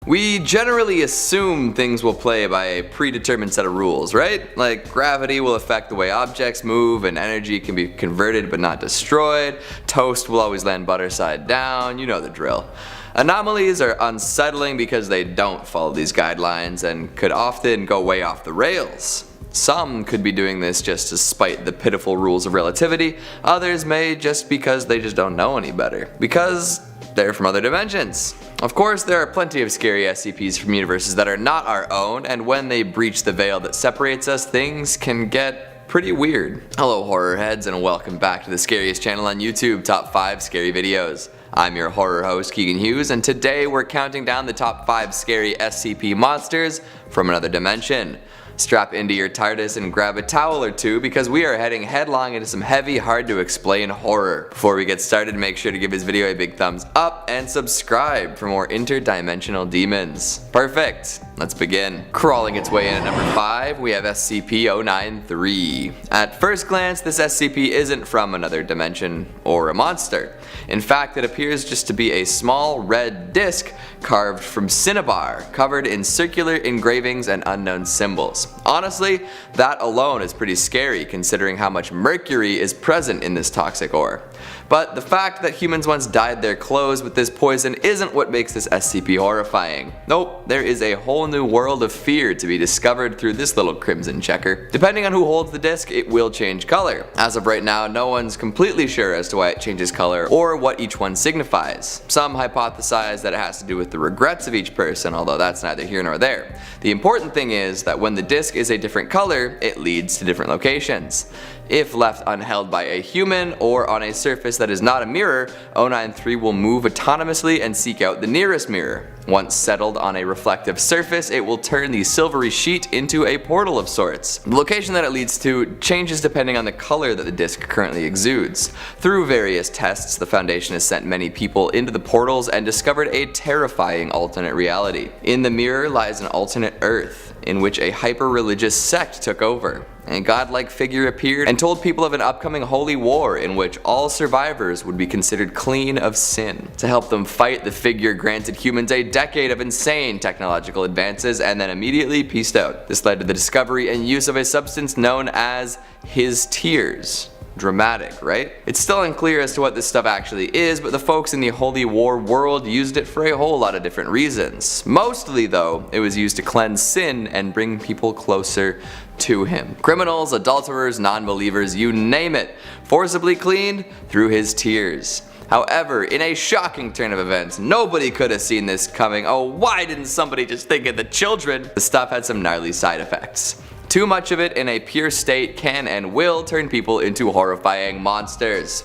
We generally assume things will play by a predetermined set of rules, right? Like gravity will affect the way objects move and energy can be converted but not destroyed. Toast will always land butter side down, you know the drill. Anomalies are unsettling because they don't follow these guidelines and could often go way off the rails. Some could be doing this just to spite the pitiful rules of relativity, others may just because they just don't know any better. Because they're from other dimensions. Of course, there are plenty of scary SCPs from universes that are not our own, and when they breach the veil that separates us, things can get pretty weird. Hello horror heads, and welcome back to the scariest channel on YouTube, Top 5 Scary Videos. I'm your horror host Keegan Hughes, and today we're counting down the top 5 scary SCP monsters from another dimension. Strap into your TARDIS and grab a towel or two because we are heading headlong into some heavy, hard to explain horror. Before we get started, make sure to give this video a big thumbs up and subscribe for more interdimensional demons. Perfect, let's begin. Crawling its way in at number 5, we have SCP-093. At first glance, this SCP isn't from another dimension or a monster. In fact, it appears just to be a small red disc carved from cinnabar, covered in circular engravings and unknown symbols. Honestly, that alone is pretty scary considering how much mercury is present in this toxic ore. But the fact that humans once dyed their clothes with this poison isn't what makes this SCP horrifying. Nope, there is a whole new world of fear to be discovered through this little crimson checker. Depending on who holds the disc, it will change color. As of right now, no one's completely sure as to why it changes color or what each one signifies. Some hypothesize that it has to do with the regrets of each person, although that's neither here nor there. The important thing is that when the disc is a different color, it leads to different locations. If left unheld by a human or on a surface that is not a mirror, 093 will move autonomously and seek out the nearest mirror. Once settled on a reflective surface, it will turn the silvery sheet into a portal of sorts. The location that it leads to changes depending on the color that the disc currently exudes. Through various tests, the Foundation has sent many people into the portals and discovered a terrifying alternate reality. In the mirror lies an alternate Earth, in which a hyper-religious sect took over. A godlike figure appeared and told people of an upcoming holy war in which all survivors would be considered clean of sin. To help them fight, the figure granted humans a decade of insane technological advances and then immediately peaced out. This led to the discovery and use of a substance known as his tears. Dramatic, right? It's still unclear as to what this stuff actually is, but the folks in the Holy War world used it for a whole lot of different reasons. Mostly though, it was used to cleanse sin and bring people closer to him. Criminals, adulterers, non-believers, you name it, forcibly cleaned through his tears. However, in a shocking turn of events, nobody could have seen this coming. Oh, why didn't somebody just think of the children? The stuff had some gnarly side effects. Too much of it in a pure state can and will turn people into horrifying monsters.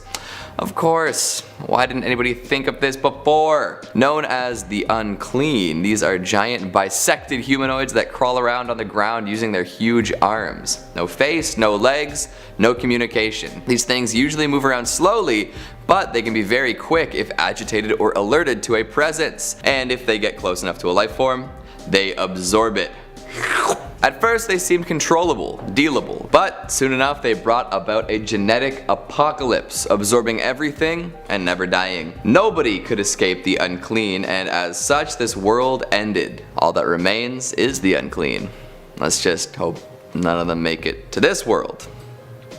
Of course, why didn't anybody think of this before? Known as the unclean, these are giant bisected humanoids that crawl around on the ground using their huge arms. No face, no legs, no communication. These things usually move around slowly, but they can be very quick if agitated or alerted to a presence. And if they get close enough to a life form, they absorb it. At first they seemed controllable, dealable, but soon enough they brought about a genetic apocalypse, absorbing everything and never dying. Nobody could escape the unclean, and as such this world ended. All that remains is the unclean. Let's just hope none of them make it to this world.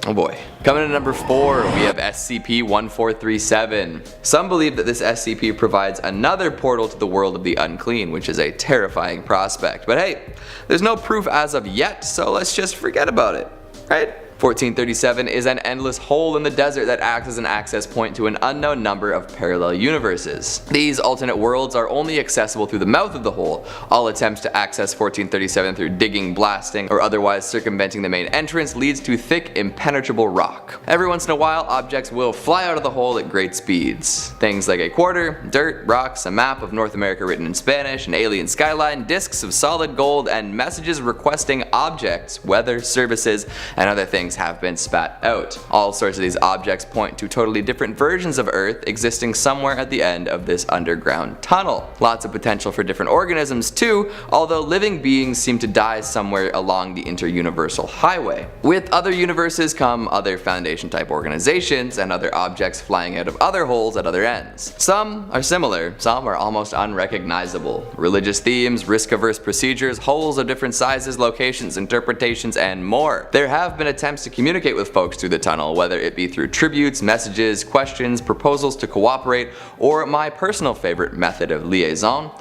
Oh boy. Coming in at number 4, we have SCP-1437. Some believe that this SCP provides another portal to the world of the unclean, which is a terrifying prospect. But hey, there's no proof as of yet, so let's just forget about it, right? 1437 is an endless hole in the desert that acts as an access point to an unknown number of parallel universes. These alternate worlds are only accessible through the mouth of the hole. All attempts to access 1437 through digging, blasting, or otherwise circumventing the main entrance leads to thick, impenetrable rock. Every once in a while, objects will fly out of the hole at great speeds. Things like a quarter, dirt, rocks, a map of North America written in Spanish, an alien skyline, discs of solid gold, and messages requesting objects, weather, services, and other things things have been spat out. All sorts of these objects point to totally different versions of Earth existing somewhere at the end of this underground tunnel. Lots of potential for different organisms too, although living beings seem to die somewhere along the interuniversal highway. With other universes come other Foundation type organizations and other objects flying out of other holes at other ends. Some are similar, some are almost unrecognizable. Religious themes, risk-averse procedures, holes of different sizes, locations, interpretations, and more. There have been attempts to communicate with folks through the tunnel, whether it be through tributes, messages, questions, proposals to cooperate, or my personal favorite method of liaison,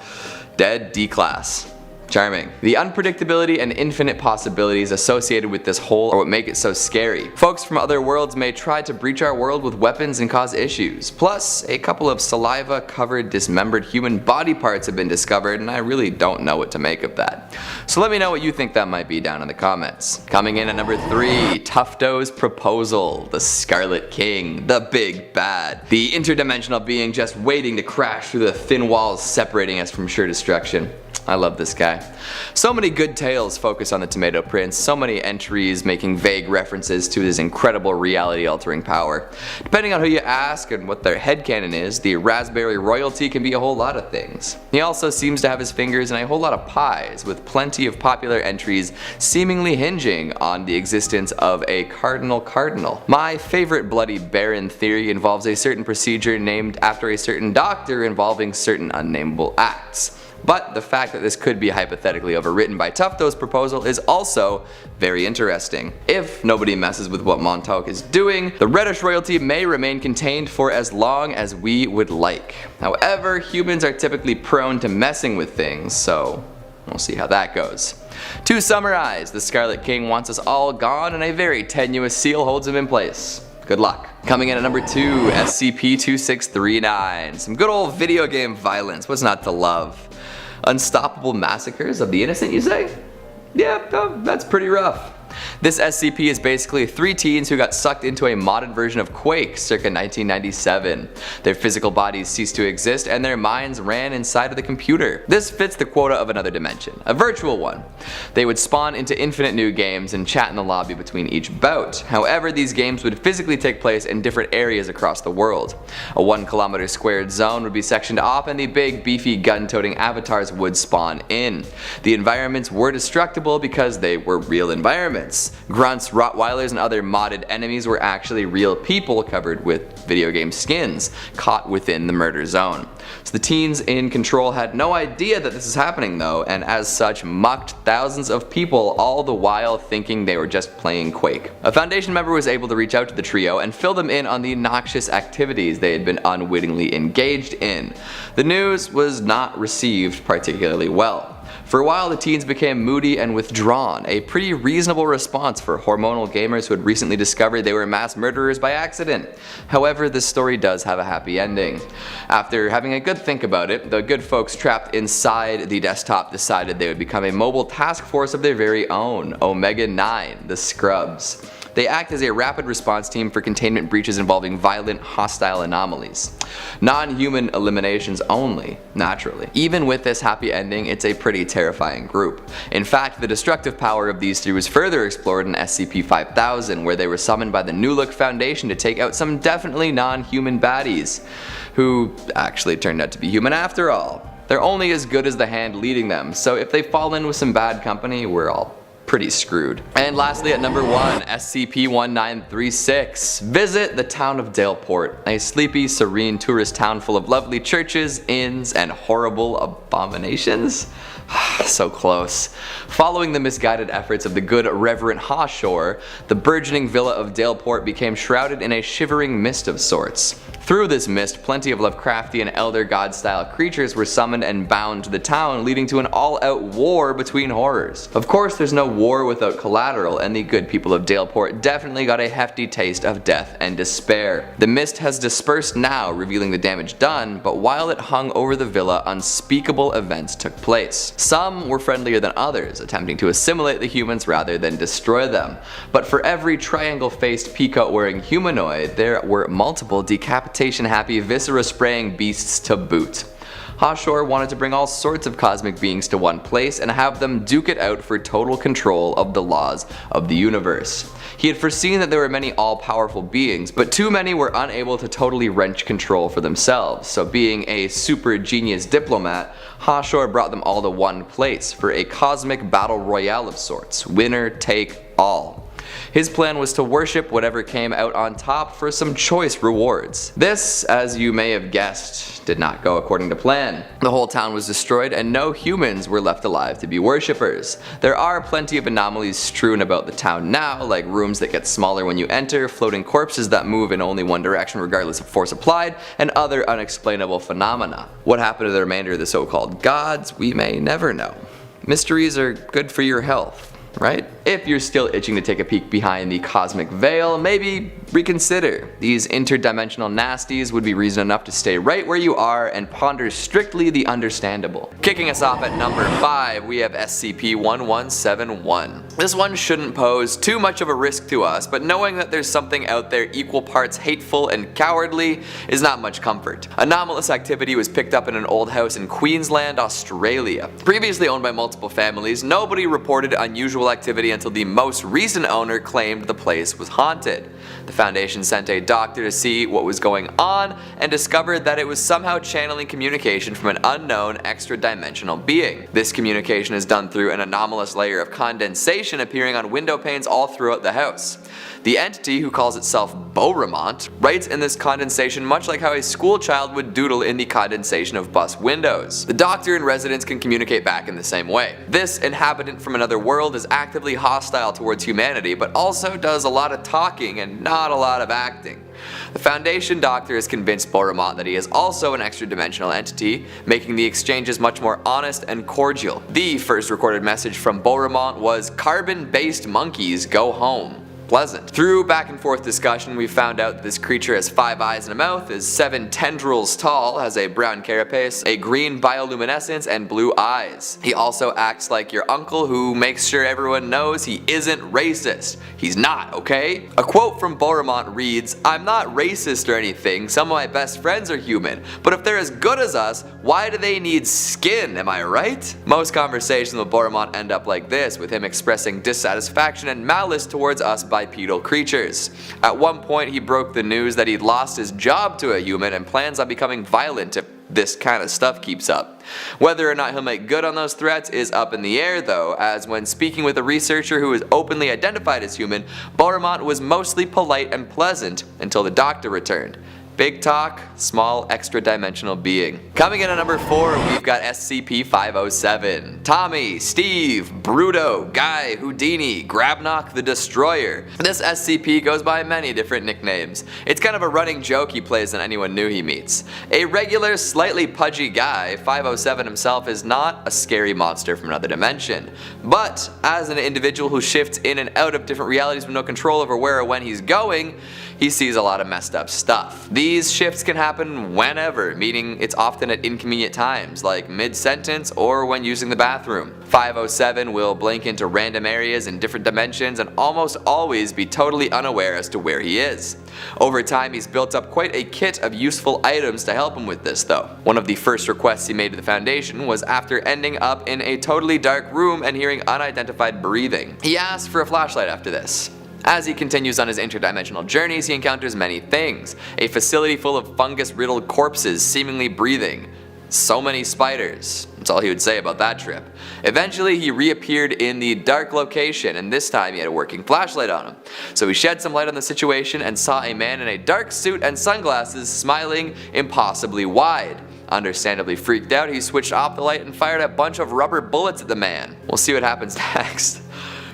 dead D-class. Charming. The unpredictability and infinite possibilities associated with this hole are what make it so scary. Folks from other worlds may try to breach our world with weapons and cause issues. Plus, a couple of saliva-covered dismembered human body parts have been discovered, and I really don't know what to make of that. So let me know what you think that might be down in the comments. Coming in at number 3, TUFTO'S proposal, the Scarlet King, the big bad. The interdimensional being just waiting to crash through the thin walls separating us from sure destruction. I love this guy. So many good tales focus on the Tomato Prince, so many entries making vague references to his incredible reality-altering power. Depending on who you ask and what their headcanon is, the raspberry royalty can be a whole lot of things. He also seems to have his fingers in a whole lot of pies, with plenty of popular entries seemingly hinging on the existence of a cardinal. My favorite Bloody Baron theory involves a certain procedure named after a certain doctor involving certain unnameable acts. But the fact that this could be hypothetically overwritten by TUFTO'S proposal is also very interesting. If nobody messes with what Montauk is doing, the reddish royalty may remain contained for as long as we would like. However, humans are typically prone to messing with things, so we'll see how that goes. To summarize, the Scarlet King wants us all gone, and a very tenuous seal holds him in place. Good luck. Coming in at number 2, SCP-2639. Some good old video game violence, what's not to love? Unstoppable massacres of the innocent, you say? Yeah, that's pretty rough. This SCP is basically 3 teens who got sucked into a modded version of Quake circa 1997. Their physical bodies ceased to exist and their minds ran inside of the computer. This fits the quota of another dimension, a virtual one. They would spawn into infinite new games and chat in the lobby between each bout. However, these games would physically take place in different areas across the world. A 1 kilometer squared zone would be sectioned off and the big beefy gun-toting avatars would spawn in. The environments were destructible because they were real environments. Grunts, Rottweilers, and other modded enemies were actually real people covered with video game skins, caught within the murder zone. So the teens in control had no idea that this is happening though, and as such mucked thousands of people, all the while thinking they were just playing Quake. A Foundation member was able to reach out to the trio and fill them in on the noxious activities they had been unwittingly engaged in. The news was not received particularly well. For a while, the teens became moody and withdrawn, a pretty reasonable response for hormonal gamers who had recently discovered they were mass murderers by accident. However, this story does have a happy ending. After having a good think about it, the good folks trapped inside the desktop decided they would become a mobile task force of their very own, Omega-9, the Scrubs. They act as a rapid response team for containment breaches involving violent, hostile anomalies. Non-human eliminations only, naturally. Even with this happy ending, it's a pretty terrifying group. In fact, the destructive power of these 3 was further explored in SCP-5000, where they were summoned by the New Look Foundation to take out some definitely non-human baddies, who actually turned out to be human after all. They're only as good as the hand leading them, so if they fall in with some bad company, we're all pretty screwed. And lastly at number 1, SCP-1936. Visit the town of Daleport, a sleepy, serene tourist town full of lovely churches, inns, and horrible abominations. So close. Following the misguided efforts of the good Reverend Hawshore, the burgeoning villa of Daleport became shrouded in a shivering mist of sorts. Through this mist, plenty of Lovecraftian Elder God style creatures were summoned and bound to the town, leading to an all-out war between horrors. Of course, there's no war without collateral, and the good people of Daleport definitely got a hefty taste of death and despair. The mist has dispersed now, revealing the damage done, but while it hung over the villa, unspeakable events took place. Some were friendlier than others, attempting to assimilate the humans rather than destroy them. But for every triangle-faced peacoat-wearing humanoid, there were multiple decapitation-happy, viscera-spraying beasts to boot. Hashor wanted to bring all sorts of cosmic beings to one place and have them duke it out for total control of the laws of the universe. He had foreseen that there were many all-powerful beings, but too many were unable to totally wrench control for themselves, so being a super genius diplomat, Hashor brought them all to one place for a cosmic battle royale of sorts, winner take all. His plan was to worship whatever came out on top for some choice rewards. This, as you may have guessed, did not go according to plan. The whole town was destroyed and no humans were left alive to be worshippers. There are plenty of anomalies strewn about the town now, like rooms that get smaller when you enter, floating corpses that move in only one direction regardless of force applied, and other unexplainable phenomena. What happened to the remainder of the so-called gods, we may never know. Mysteries are good for your health, right? If you're still itching to take a peek behind the cosmic veil, maybe reconsider. These interdimensional nasties would be reason enough to stay right where you are and ponder strictly the understandable. Kicking us off at number 5, we have SCP-1171. This one shouldn't pose too much of a risk to us, but knowing that there's something out there equal parts hateful and cowardly is not much comfort. Anomalous activity was picked up in an old house in Queensland, Australia. Previously owned by multiple families, nobody reported unusual activity until the most recent owner claimed the place was haunted. The Foundation sent a doctor to see what was going on and discovered that it was somehow channeling communication from an unknown extra-dimensional being. This communication is done through an anomalous layer of condensation appearing on window panes all throughout the house. The entity, who calls itself Beauremont, writes in this condensation much like how a school child would doodle in the condensation of bus windows. The doctor and residents can communicate back in the same way. This inhabitant from another world is actively hostile towards humanity, but also does a lot of talking and not a lot of acting. The Foundation doctor is convinced Beauremont that he is also an extra-dimensional entity, making the exchanges much more honest and cordial. The first recorded message from Beauremont was, "Carbon-based monkeys, go home." Pleasant. Through back and forth discussion, we found out that this creature has 5 eyes and a mouth, is 7 tendrils tall, has a brown carapace, a green bioluminescence, and blue eyes. He also acts like your uncle who makes sure everyone knows he isn't racist. He's not, okay? A quote from Beauremont reads, "I'm not racist or anything, some of my best friends are human, but if they're as good as us, why do they need skin, am I right?" Most conversations with Beauremont end up like this, with him expressing dissatisfaction and malice towards us bipedal creatures. At one point he broke the news that he'd lost his job to a human and plans on becoming violent if this kind of stuff keeps up. Whether or not he'll make good on those threats is up in the air though, as when speaking with a researcher who was openly identified as human, Beauremont was mostly polite and pleasant until the doctor returned. Big talk, small extra-dimensional being. Coming in at number 4, we've got SCP-507. Tommy, Steve, Bruto, Guy, Houdini, Grabnock the Destroyer. This SCP goes by many different nicknames. It's kind of a running joke he plays on anyone new he meets. A regular, slightly pudgy guy, 507 himself is not a scary monster from another dimension. But, as an individual who shifts in and out of different realities with no control over where or when he's going, he sees a lot of messed up stuff. These shifts can happen whenever, meaning it's often at inconvenient times, like mid-sentence or when using the bathroom. 507 will blink into random areas in different dimensions and almost always be totally unaware as to where he is. Over time he's built up quite a kit of useful items to help him with this though. One of the first requests he made to the Foundation was after ending up in a totally dark room and hearing unidentified breathing. He asked for a flashlight after this. As he continues on his interdimensional journeys, he encounters many things. A facility full of fungus-riddled corpses seemingly breathing. So many spiders. That's all he would say about that trip. Eventually he reappeared in the dark location, and this time he had a working flashlight on him. So he shed some light on the situation and saw a man in a dark suit and sunglasses smiling impossibly wide. Understandably freaked out, he switched off the light and fired a bunch of rubber bullets at the man. We'll see what happens next.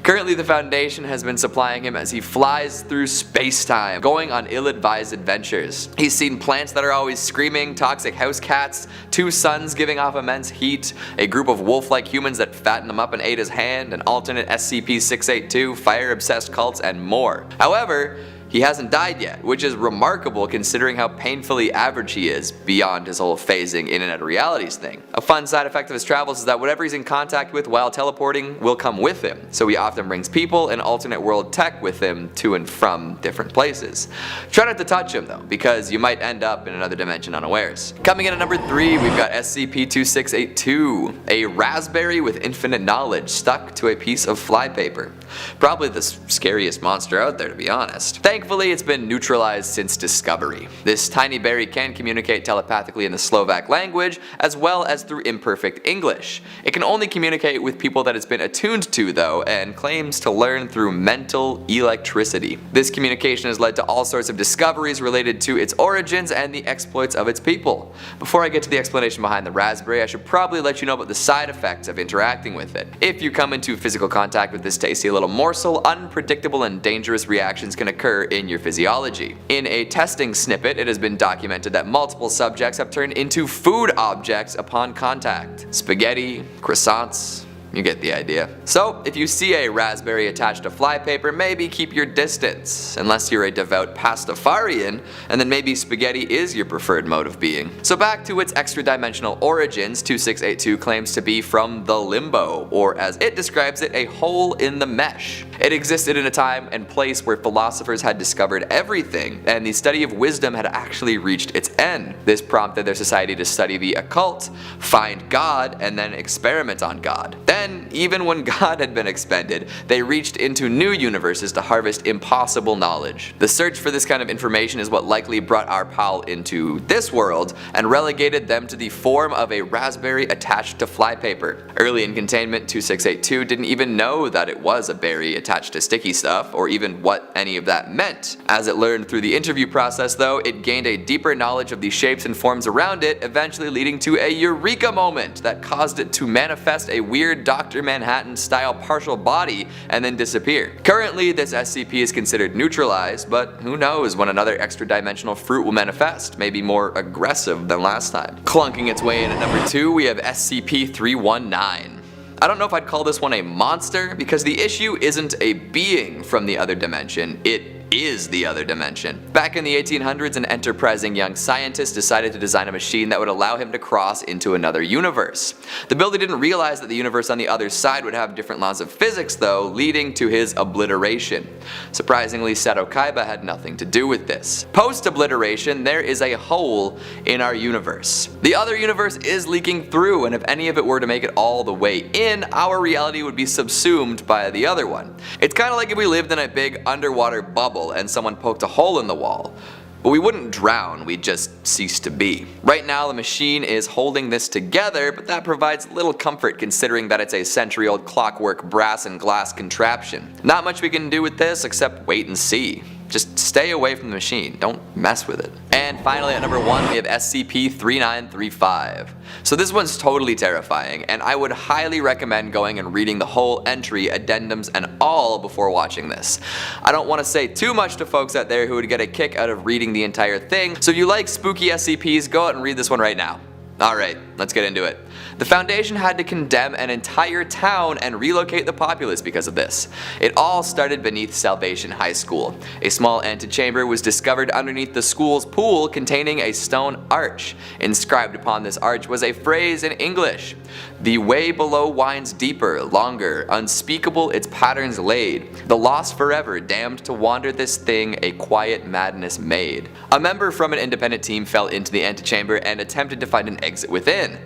Currently the Foundation has been supplying him as he flies through space-time, going on ill-advised adventures. He's seen plants that are always screaming, toxic house cats, 2 suns giving off immense heat, a group of wolf-like humans that fattened him up and ate his hand, an alternate SCP-682, fire-obsessed cults, and more. However, He hasn't died yet, which is remarkable considering how painfully average he is beyond his whole phasing in and out of realities thing. A fun side effect of his travels is that whatever he's in contact with while teleporting will come with him, so he often brings people and alternate world tech with him to and from different places. Try not to touch him though, because you might end up in another dimension unawares. Coming in at number 3, we've got SCP-2682, a raspberry with infinite knowledge stuck to a piece of flypaper. Probably the scariest monster out there, to be honest. Thankfully, it's been neutralized since discovery. This tiny berry can communicate telepathically in the Slovak language, as well as through imperfect English. It can only communicate with people that it's been attuned to though, and claims to learn through mental electricity. This communication has led to all sorts of discoveries related to its origins and the exploits of its people. Before I get to the explanation behind the raspberry, I should probably let you know about the side effects of interacting with it. If you come into physical contact with this tasty little morsel, unpredictable and dangerous reactions can occur in your physiology. In a testing snippet, it has been documented that multiple subjects have turned into food objects upon contact. Spaghetti, croissants, you get the idea. So, if you see a raspberry attached to flypaper, maybe keep your distance, unless you're a devout pastafarian, and then maybe spaghetti is your preferred mode of being. So back to its extra-dimensional origins, 2682 claims to be from the limbo, or as it describes it, a hole in the mesh. It existed in a time and place where philosophers had discovered everything, and the study of wisdom had actually reached its end. This prompted their society to study the occult, find God, and then experiment on God. Then, even when God had been expended, they reached into new universes to harvest impossible knowledge. The search for this kind of information is what likely brought our pal into this world and relegated them to the form of a raspberry attached to flypaper. Early in containment, 2682 didn't even know that it was a berry attached to sticky stuff, or even what any of that meant. As it learned through the interview process though, it gained a deeper knowledge of the shapes and forms around it, eventually leading to a eureka moment that caused it to manifest a weird Dr. Manhattan style partial body and then disappear. Currently, this SCP is considered neutralized, but who knows when another extra dimensional fruit will manifest, maybe more aggressive than last time. Clunking its way in at number 2, we have SCP-319. I don't know if I'd call this one a monster, because the issue isn't a being from the other dimension, it is the other dimension. Back in the 1800s, an enterprising young scientist decided to design a machine that would allow him to cross into another universe. The builder didn't realize that the universe on the other side would have different laws of physics though, leading to his obliteration. Surprisingly, Seto Kaiba had nothing to do with this. Post-obliteration, there is a hole in our universe. The other universe is leaking through, and if any of it were to make it all the way in, our reality would be subsumed by the other one. It's kind of like if we lived in a big underwater bubble and someone poked a hole in the wall. But we wouldn't drown, we'd just cease to be. Right now the machine is holding this together, but that provides little comfort considering that it's a century-old clockwork brass and glass contraption. Not much we can do with this except wait and see. Just stay away from the machine, don't mess with it. And finally at number 1 we have SCP-3935. So this one's totally terrifying, and I would highly recommend going and reading the whole entry, addendums and all before watching this. I don't want to say too much to folks out there who would get a kick out of reading the entire thing, so if you like spooky SCPs, go out and read this one right now. Alright, let's get into it. The Foundation had to condemn an entire town and relocate the populace because of this. It all started beneath Salvation High School. A small antechamber was discovered underneath the school's pool containing a stone arch. Inscribed upon this arch was a phrase in English: "The way below winds deeper, longer, unspeakable its patterns laid. The lost forever, damned to wander this thing a quiet madness made." A member from an independent team fell into the antechamber and attempted to find an exit within.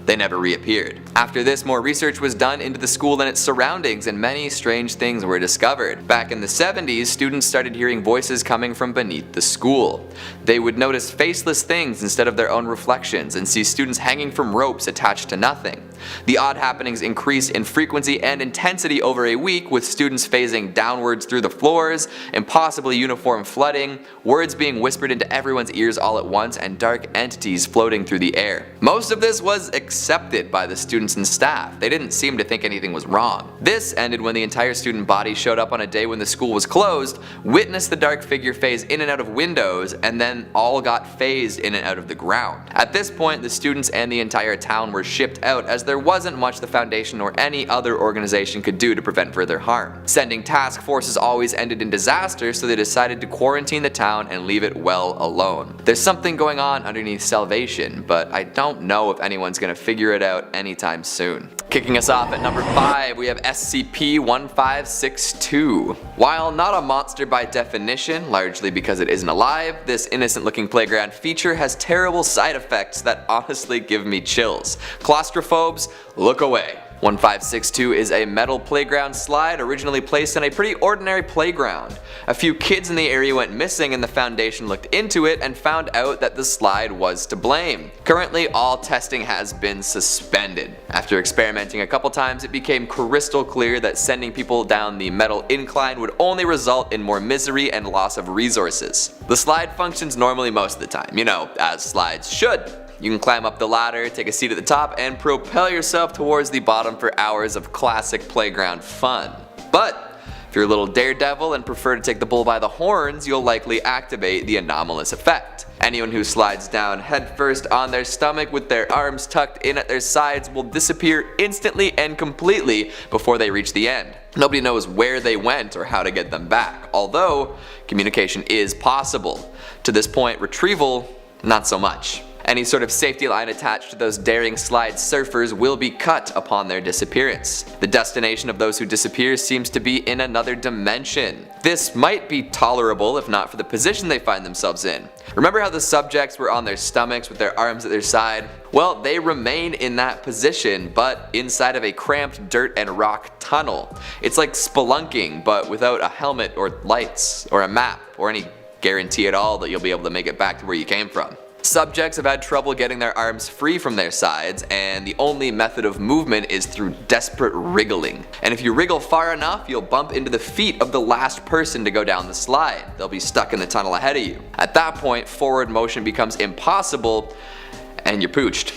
They never reappeared. After this, more research was done into the school and its surroundings, and many strange things were discovered. Back in the 70s, students started hearing voices coming from beneath the school. They would notice faceless things instead of their own reflections, and see students hanging from ropes attached to nothing. The odd happenings increased in frequency and intensity over a week, with students phasing downwards through the floors, impossibly uniform flooding, words being whispered into everyone's ears all at once, and dark entities floating through the air. Most of this was accepted by the students and staff. They didn't seem to think anything was wrong. This ended when the entire student body showed up on a day when the school was closed, witnessed the dark figure phase in and out of windows, and then all got phased in and out of the ground. At this point, the students and the entire town were shipped out as there wasn't much the Foundation or any other organization could do to prevent further harm. Sending task forces always ended in disaster, so they decided to quarantine the town and leave it well alone. There's something going on underneath Salvation, but I don't know if anyone's gonna figure it out anytime soon. Kicking us off at number 5, we have SCP-1562. While not a monster by definition, largely because it isn't alive, this innocent looking playground feature has terrible side effects that honestly give me chills. Claustrophobes, look away. 1562 is a metal playground slide originally placed on a pretty ordinary playground. A few kids in the area went missing and the Foundation looked into it and found out that the slide was to blame. Currently, all testing has been suspended. After experimenting a couple times, it became crystal clear that sending people down the metal incline would only result in more misery and loss of resources. The slide functions normally most of the time, you know, as slides should. You can climb up the ladder, take a seat at the top, and propel yourself towards the bottom for hours of classic playground fun. But if you're a little daredevil and prefer to take the bull by the horns, you'll likely activate the anomalous effect. Anyone who slides down headfirst on their stomach with their arms tucked in at their sides will disappear instantly and completely before they reach the end. Nobody knows where they went or how to get them back, although communication is possible. To this point, retrieval, not so much. Any sort of safety line attached to those daring slide surfers will be cut upon their disappearance. The destination of those who disappear seems to be in another dimension. This might be tolerable if not for the position they find themselves in. Remember how the subjects were on their stomachs with their arms at their side? Well, they remain in that position, but inside of a cramped dirt and rock tunnel. It's like spelunking, but without a helmet or lights, or a map, or any guarantee at all that you'll be able to make it back to where you came from. Subjects have had trouble getting their arms free from their sides, and the only method of movement is through desperate wriggling. And if you wriggle far enough, you'll bump into the feet of the last person to go down the slide. They'll be stuck in the tunnel ahead of you. At that point, forward motion becomes impossible, and you're pooched.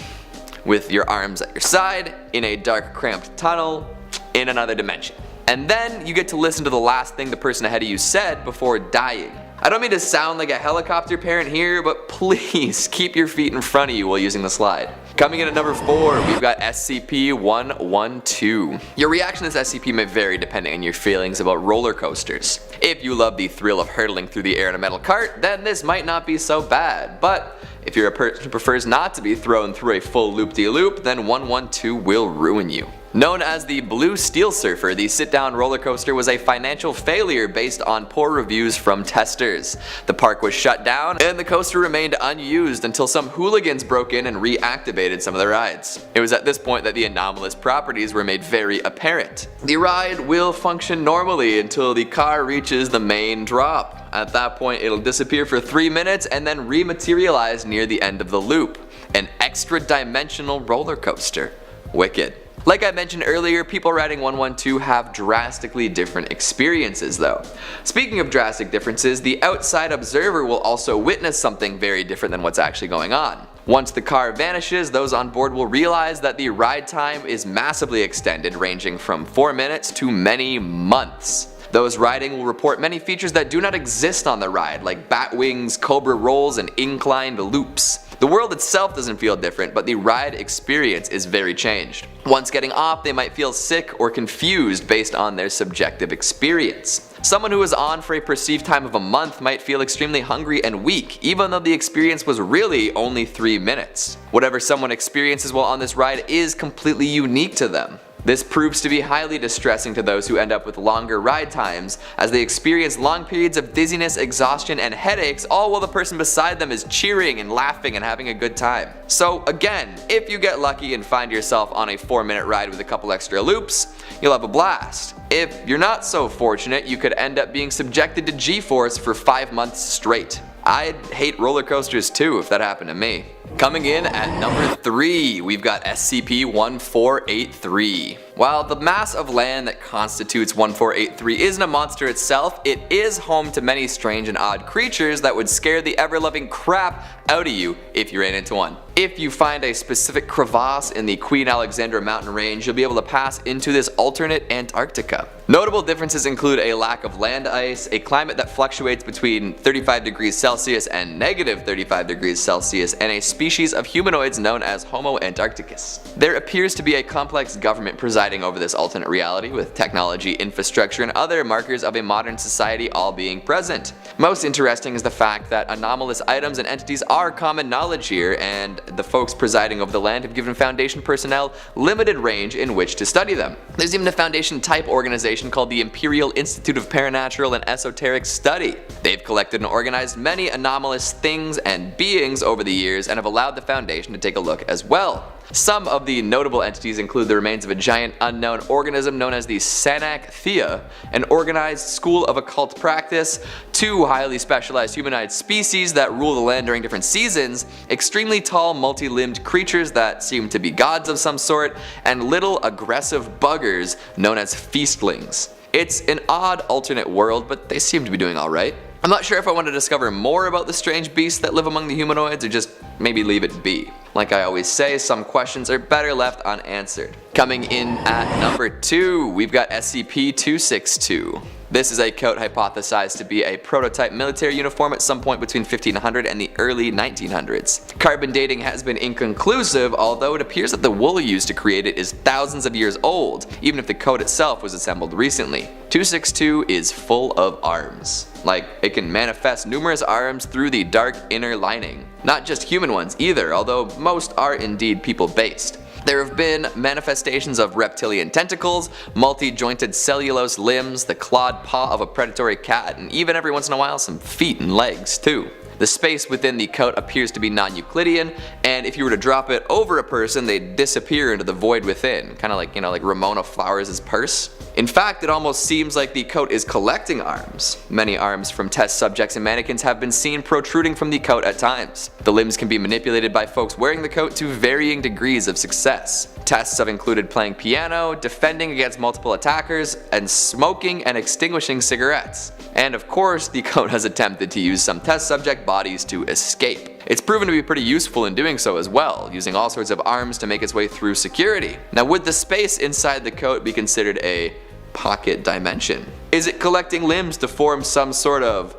With your arms at your side, in a dark cramped tunnel, in another dimension. And then you get to listen to the last thing the person ahead of you said before dying. I don't mean to sound like a helicopter parent here, but please keep your feet in front of you while using the slide. Coming in at number 4, we've got SCP-112. Your reaction to this SCP may vary depending on your feelings about roller coasters. If you love the thrill of hurtling through the air in a metal cart, then this might not be so bad, but if you're a person who prefers not to be thrown through a full loop-de-loop, then 112 will ruin you. Known as the Blue Steel Surfer, the sit-down roller coaster was a financial failure based on poor reviews from testers. The park was shut down, and the coaster remained unused until some hooligans broke in and reactivated some of the rides. It was at this point that the anomalous properties were made very apparent. The ride will function normally until the car reaches the main drop. At that point, it'll disappear for 3 minutes and then rematerialize near the end of the loop. An extra-dimensional roller coaster. Wicked. Like I mentioned earlier, people riding 112 have drastically different experiences though. Speaking of drastic differences, the outside observer will also witness something very different than what's actually going on. Once the car vanishes, those on board will realize that the ride time is massively extended, ranging from 4 minutes to many months. Those riding will report many features that do not exist on the ride, like bat wings, cobra rolls, and inclined loops. The world itself doesn't feel different, but the ride experience is very changed. Once getting off, they might feel sick or confused based on their subjective experience. Someone who is on for a perceived time of a month might feel extremely hungry and weak, even though the experience was really only 3 minutes. Whatever someone experiences while on this ride is completely unique to them. This proves to be highly distressing to those who end up with longer ride times, as they experience long periods of dizziness, exhaustion, and headaches, all while the person beside them is cheering and laughing and having a good time. So again, if you get lucky and find yourself on a 4-minute ride with a couple extra loops, you'll have a blast. If you're not so fortunate, you could end up being subjected to G-force for 5 months straight. I'd hate roller coasters too if that happened to me. Coming in at number 3, we've got SCP-1483. While the mass of land that constitutes 1483 isn't a monster itself, it is home to many strange and odd creatures that would scare the ever-loving crap out of you if you ran into one. If you find a specific crevasse in the Queen Alexandra mountain range, you'll be able to pass into this alternate Antarctica. Notable differences include a lack of land ice, a climate that fluctuates between 35 degrees Celsius and negative 35 degrees Celsius, and a species of humanoids known as Homo antarcticus. There appears to be a complex government presiding over this alternate reality, with technology, infrastructure, and other markers of a modern society all being present. Most interesting is the fact that anomalous items and entities are common knowledge here, and the folks presiding over the land have given Foundation personnel limited range in which to study them. There's even a Foundation type organization called the Imperial Institute of Paranatural and Esoteric Study. They've collected and organized many anomalous things and beings over the years and have allowed the Foundation to take a look as well. Some of the notable entities include the remains of a giant unknown organism known as the Sanak Thea, an organized school of occult practice, 2 highly specialized humanoid species that rule the land during different seasons, extremely tall multi-limbed creatures that seem to be gods of some sort, and little aggressive buggers known as feastlings. It's an odd alternate world, but they seem to be doing alright. I'm not sure if I want to discover more about the strange beasts that live among the humanoids or just maybe leave it be. Like I always say, some questions are better left unanswered. Coming in at number 2, we've got SCP-262. This is a coat hypothesized to be a prototype military uniform at some point between 1500 and the early 1900s. Carbon dating has been inconclusive, although it appears that the wool used to create it is thousands of years old, even if the coat itself was assembled recently. 262 is full of arms. Like, it can manifest numerous arms through the dark inner lining. Not just human ones either, although most are indeed people-based. There have been manifestations of reptilian tentacles, multi-jointed cellulose limbs, the clawed paw of a predatory cat, and even every once in a while some feet and legs too. The space within the coat appears to be non-Euclidean, and if you were to drop it over a person, they'd disappear into the void within, kind of like, like Ramona Flowers' purse. In fact, it almost seems like the coat is collecting arms. Many arms from test subjects and mannequins have been seen protruding from the coat at times. The limbs can be manipulated by folks wearing the coat to varying degrees of success. Tests have included playing piano, defending against multiple attackers, and smoking and extinguishing cigarettes. And of course, the coat has attempted to use some test subject bodies to escape. It's proven to be pretty useful in doing so as well, using all sorts of arms to make its way through security. Now, would the space inside the coat be considered a pocket dimension? Is it collecting limbs to form some sort of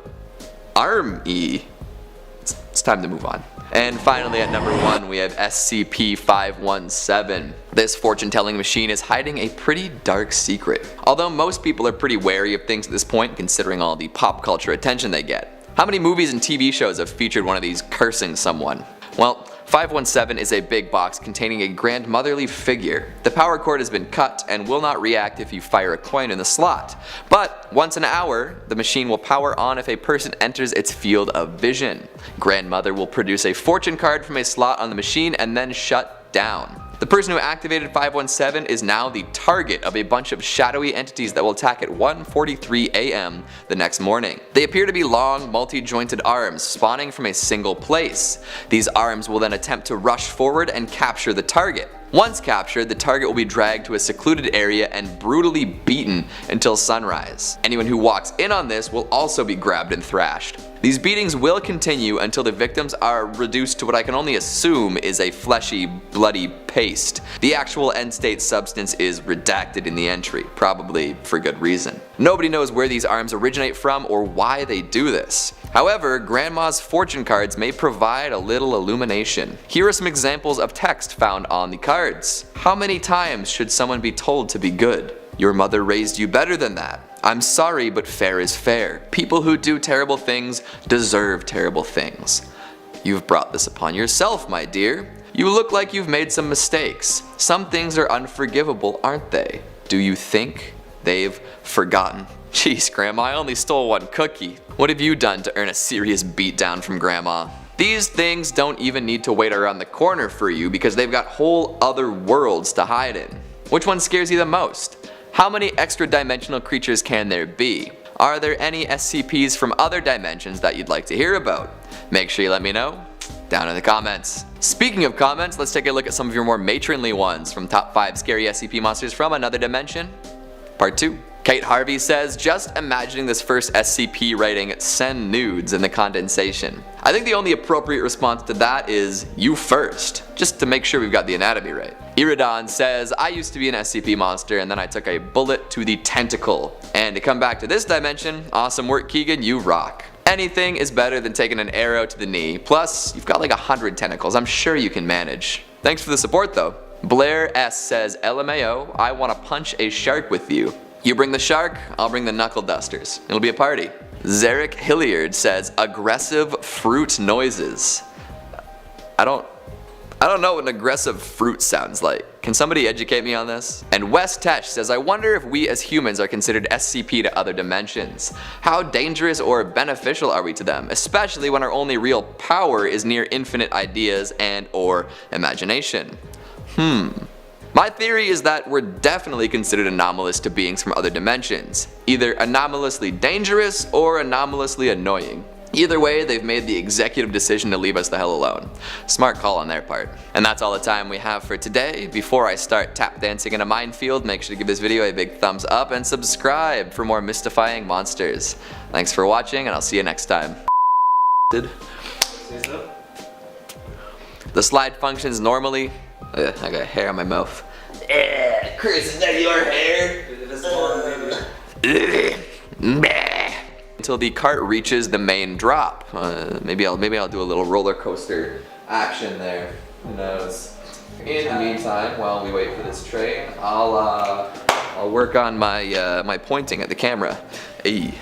arm-y? It's time to move on. And finally at number 1 we have SCP-517. This fortune-telling machine is hiding a pretty dark secret. Although most people are pretty wary of things at this point considering all the pop culture attention they get. How many movies and TV shows have featured one of these cursing someone? Well, 517 is a big box containing a grandmotherly figure. The power cord has been cut and will not react if you fire a coin in the slot. But once an hour, the machine will power on if a person enters its field of vision. Grandmother will produce a fortune card from a slot on the machine and then shut down. The person who activated 517 is now the target of a bunch of shadowy entities that will attack at 1:43 AM the next morning. They appear to be long, multi-jointed arms spawning from a single place. These arms will then attempt to rush forward and capture the target. Once captured, the target will be dragged to a secluded area and brutally beaten until sunrise. Anyone who walks in on this will also be grabbed and thrashed. These beatings will continue until the victims are reduced to what I can only assume is a fleshy, bloody paste. The actual end state substance is redacted in the entry, probably for good reason. Nobody knows where these arms originate from or why they do this. However, Grandma's fortune cards may provide a little illumination. Here are some examples of text found on the cards. How many times should someone be told to be good? Your mother raised you better than that. I'm sorry, but fair is fair. People who do terrible things deserve terrible things. You've brought this upon yourself, my dear. You look like you've made some mistakes. Some things are unforgivable, aren't they? Do you think they've forgotten? Jeez, Grandma, I only stole one cookie. What have you done to earn a serious beatdown from Grandma? These things don't even need to wait around the corner for you because they've got whole other worlds to hide in. Which one scares you the most? How many extra dimensional creatures can there be? Are there any SCPs from other dimensions that you'd like to hear about? Make sure you let me know down in the comments. Speaking of comments, let's take a look at some of your more matronly ones from Top 5 Scary SCP Monsters from Another Dimension, Part 2. Kate Harvey says, just imagining this first SCP writing send nudes in the condensation. I think the only appropriate response to that is you first, just to make sure we've got the anatomy right. Iridon says, I used to be an SCP monster and then I took a bullet to the tentacle. And to come back to this dimension, awesome work Keegan, you rock. Anything is better than taking an arrow to the knee, plus you've got like 100 tentacles, I'm sure you can manage. Thanks for the support though. Blair S says, LMAO, I want to punch a shark with you. You bring the shark, I'll bring the knuckle dusters. It'll be a party. Zarek Hilliard says, aggressive fruit noises. I don't know what an aggressive fruit sounds like. Can somebody educate me on this? And Wes Tesh says, I wonder if we as humans are considered SCP to other dimensions. How dangerous or beneficial are we to them, especially when our only real power is near infinite ideas and or imagination? My theory is that we're definitely considered anomalous to beings from other dimensions, either anomalously dangerous or anomalously annoying. Either way, they've made the executive decision to leave us the hell alone. Smart call on their part. And that's all the time we have for today. Before I start tap dancing in a minefield, make sure to give this video a big thumbs up and subscribe for more mystifying monsters. Thanks for watching and I'll see you next time. The slide functions normally. I got hair on my mouth. Chris, is that your hair? Until the cart reaches the main drop. Maybe I'll do a little roller coaster action there. Who knows? In the meantime, while we wait for this train, I'll work on my my pointing at the camera. Hey.